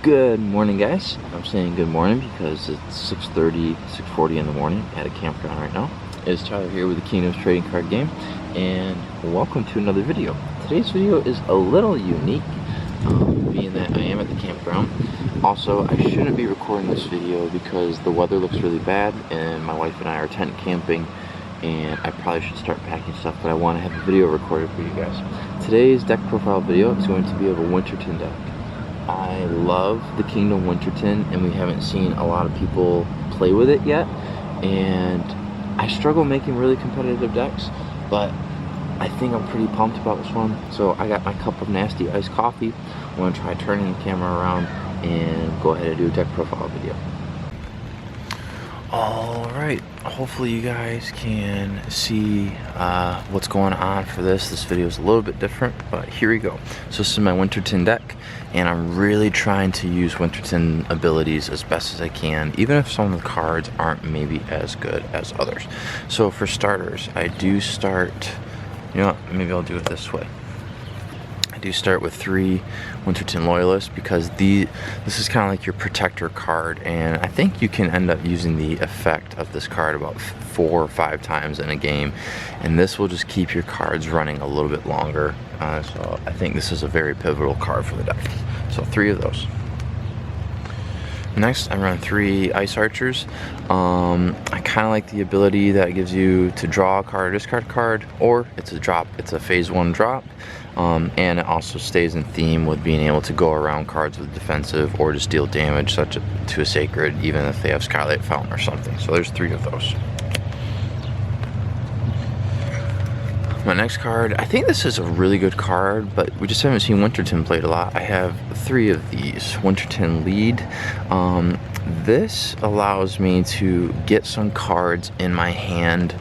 Good morning, guys. I'm saying good morning because it's 6:30, 6:40 in the morning at a campground right now. It's Tyler here with the Kingdoms trading card game, and welcome to another video. Today's video is a little unique, being that I am at the campground. Also, I shouldn't be recording this video because the weather looks really bad, and my wife and I are tent camping, and I probably should start packing stuff, but I want to have a video recorded for you guys. Today's deck profile video is going to be of a Winterton deck. I love the Kingdom Winterton, and we haven't seen a lot of people play with it yet, and I struggle making really competitive decks, but I think I'm pretty pumped about this one. So I got my cup of nasty iced coffee. I'm going to try turning the camera around and go ahead and do a deck profile video. Alright, hopefully you guys can see what's going on for this. This video is a little bit different, but here we go. So this is my Winterton deck, and I'm really trying to use Winterton abilities as best as I can, even if some of the cards aren't maybe as good as others. So for starters, I do start, you know what, maybe I'll do it this way. I do start with 3 Winterton Loyalists because this is kind of like your protector card, and I think you can end up using the effect of this card about 4 or 5 times in a game, and this will just keep your cards running a little bit longer. So I think this is a very pivotal card for the deck. So 3 of those. Next, I run 3 Ice Archers. I kind of like the ability that it gives you to draw a card or discard a card, or it's a drop. It's a phase 1 drop, and it also stays in theme with being able to go around cards with defensive or just deal damage such to a sacred, even if they have Skylight Fountain or something. So there's 3 of those. My next card, I think this is a really good card, but we just haven't seen Winterton played a lot. I have 3 of these. Winterton Lead. This allows me to get some cards in my hand.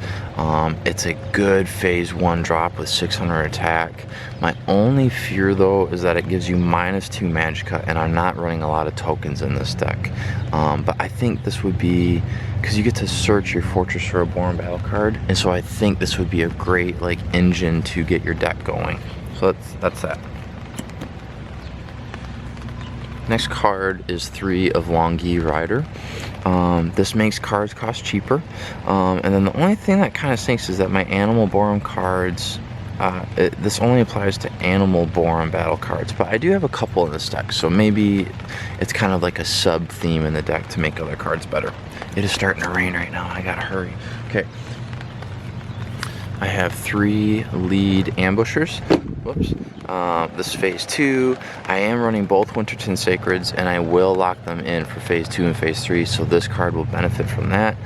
It's a good phase 1 drop with 600 attack. My only fear though is that it gives you -2 magicka, and I'm not running a lot of tokens in this deck. But I think this would be, because you get to search your Fortress for a Born Battle card, and so I think this would be a great like engine to get your deck going. So that's that. Next card is 3 of Longi Rider. This makes cards cost cheaper, and then the only thing that kind of stinks is that my Animal Borum cards, this only applies to Animal Borum Battle cards, but I do have a couple in this deck, so maybe it's kind of like a sub theme in the deck to make other cards better. It is starting to rain right now, I gotta hurry. Okay. I have 3 Lead Ambushers. Whoops. This is phase 2. I am running both Winterton Sacreds, and I will lock them in for phase 2 and phase 3, so this card will benefit from that.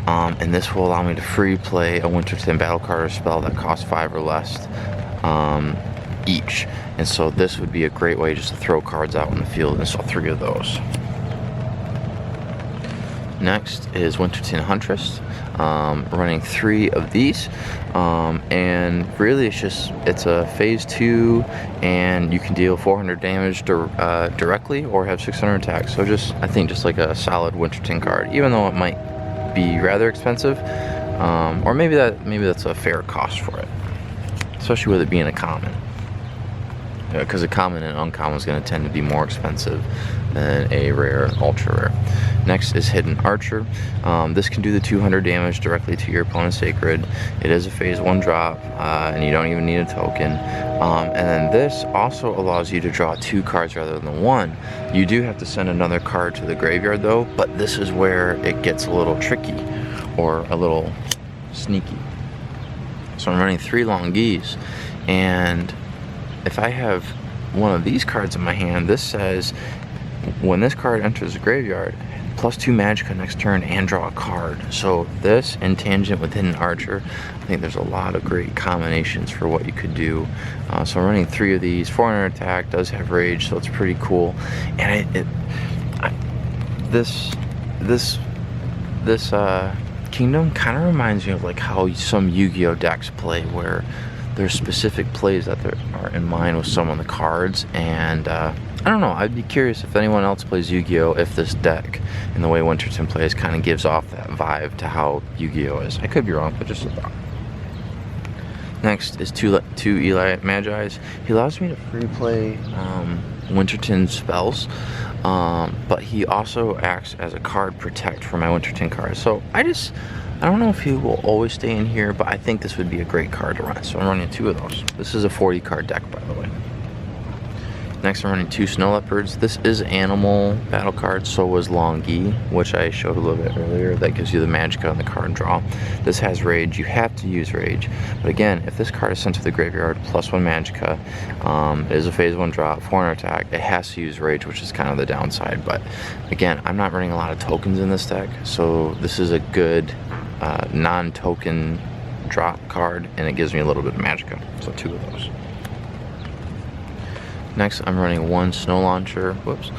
And this will allow me to free play a Winterton battle card or spell that costs 5 or less each. And so this would be a great way just to throw cards out in the field, and so 3 of those. Next is Winterton Huntress, running 3 of these, and really it's a phase 2, and you can deal 400 damage directly or have 600 attack. So I think just like a solid Winterton card, even though it might be rather expensive, or maybe that's a fair cost for it, especially with it being a common. Because a common and uncommon is going to tend to be more expensive than a rare, ultra rare. Next is Hidden Archer. This can do the 200 damage directly to your opponent's sacred. It is a phase 1 drop, and you don't even need a token. And then this also allows you to draw 2 cards rather than 1. You do have to send another card to the graveyard though, but this is where it gets a little tricky, or a little sneaky. So I'm running 3 Longis, and if I have one of these cards in my hand, this says when this card enters the graveyard, +2 magicka next turn and draw a card. So this and Tangent with Hidden Archer, I think there's a lot of great combinations for what you could do. So I'm running 3 of these. 400 attack, does have rage, so it's pretty cool. And this Kingdom kind of reminds me of like how some Yu-Gi-Oh decks play, where there's specific plays that are in mind with some of the cards, and I don't know, I'd be curious if anyone else plays Yu-Gi-Oh, if this deck and the way Winterton plays kind of gives off that vibe to how Yu-Gi-Oh is. I could be wrong, but just a thought. Next is two Eli Magi's. He allows me to free play Winterton spells, but he also acts as a card protect for my Winterton cards. So I don't know if he will always stay in here, but I think this would be a great card to run. So I'm running 2 of those. This is a 40 card deck, by the way. Next, I'm running 2 Snow Leopards. This is animal battle card, so was Longi, which I showed a little bit earlier. That gives you the Magicka on the card draw. This has Rage. You have to use Rage. But again, if this card is sent to the graveyard, +1 Magicka, it is a phase 1 drop, 400 attack, it has to use Rage, which is kind of the downside. But again, I'm not running a lot of tokens in this deck, so this is a good non-token drop card, and it gives me a little bit of Magicka. So 2 of those. Next, I'm running 1 Snow Launcher, whoops,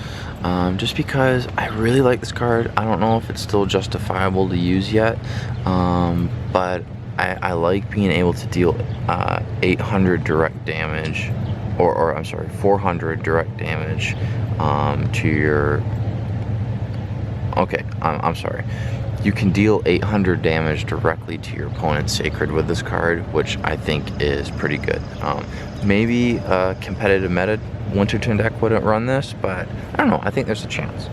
just because I really like this card. I don't know if it's still justifiable to use yet, but I like being able to deal 800 direct damage, or I'm sorry, 400 direct damage to your, okay, I'm sorry. You can deal 800 damage directly to your opponent's Sacred with this card, which I think is pretty good. Maybe a competitive meta Winterton deck wouldn't run this, but I don't know, I think there's a chance.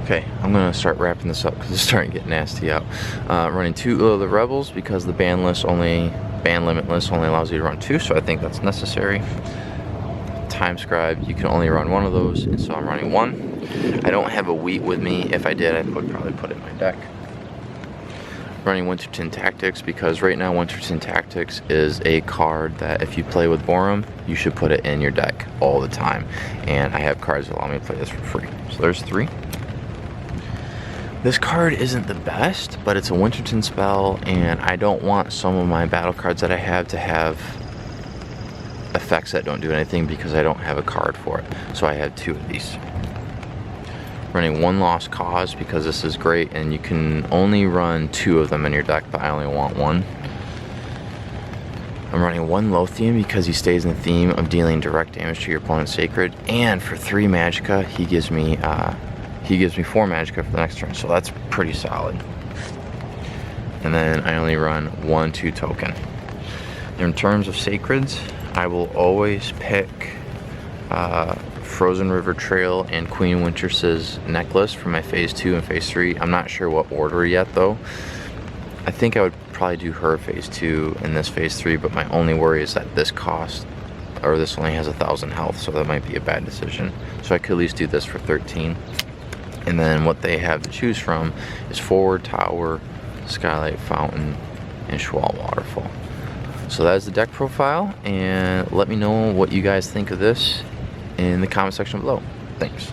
Okay, I'm gonna start wrapping this up because it's starting to get nasty out. Running 2 of the Rebels because the ban limit list only allows you to run 2, so I think that's necessary. Time Scribe, you can only run 1 of those, and so I'm running 1. I don't have a wheat with me. If I did, I would probably put it in my deck. Running Winterton Tactics because right now Winterton Tactics is a card that if you play with Borum, you should put it in your deck all the time. And I have cards that allow me to play this for free. So there's 3. This card isn't the best, but it's a Winterton spell, and I don't want some of my battle cards that I have to have effects that don't do anything because I don't have a card for it. So I have 2 of these. Running 1 Lost Cause because this is great, and you can only run 2 of them in your deck, but I only want 1. I'm running 1 Lothian because he stays in the theme of dealing direct damage to your opponent's Sacred, and for 3 Magicka, he gives me 4 Magicka for the next turn, so that's pretty solid. And then I only run 1 2 token. In terms of Sacreds, I will always pick Frozen River Trail and Queen Wintress's Necklace for my phase 2 and phase 3. I'm not sure what order yet though. I think I would probably do her phase 2 and this phase 3, but my only worry is that this only has 1,000 health, so that might be a bad decision. So I could at least do this for 13. And then what they have to choose from is Forward Tower, Skylight Fountain, and Schwall Waterfall. So that is the deck profile, and let me know what you guys think of this in the comment section below. Thanks.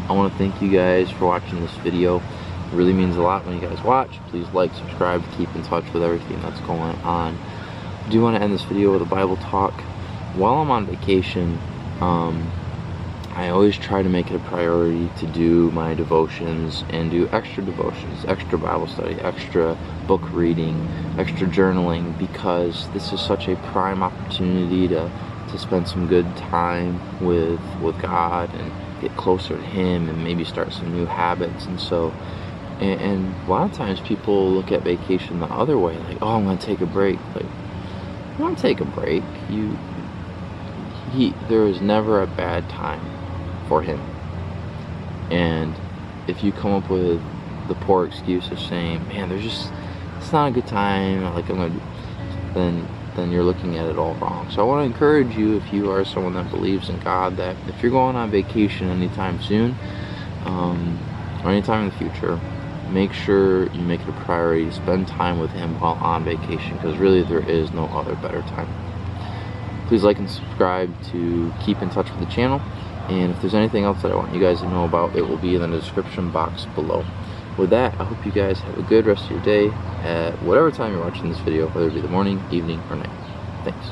I want to thank you guys for watching this video. It really means a lot when you guys watch. Please like, subscribe, keep in touch with everything that's going on. I do want to end this video with a Bible talk. While I'm on vacation, I always try to make it a priority to do my devotions and do extra devotions, extra Bible study, extra book reading, extra journaling, because this is such a prime opportunity to spend some good time with God and get closer to Him and maybe start some new habits. And so, and a lot of times people look at vacation the other way, like, oh, I'm going to take a break. Like, you want to take a break. There is never a bad time for Him. And if you come up with the poor excuse of saying, man, it's not a good time, like then you're looking at it all wrong. So I want to encourage you, if you are someone that believes in God, that if you're going on vacation anytime soon, or anytime in the future, make sure you make it a priority to spend time with Him while on vacation, because really there is no other better time. Please like and subscribe to keep in touch with the channel. And if there's anything else that I want you guys to know about, it will be in the description box below. With that, I hope you guys have a good rest of your day at whatever time you're watching this video, whether it be the morning, evening, or night. Thanks.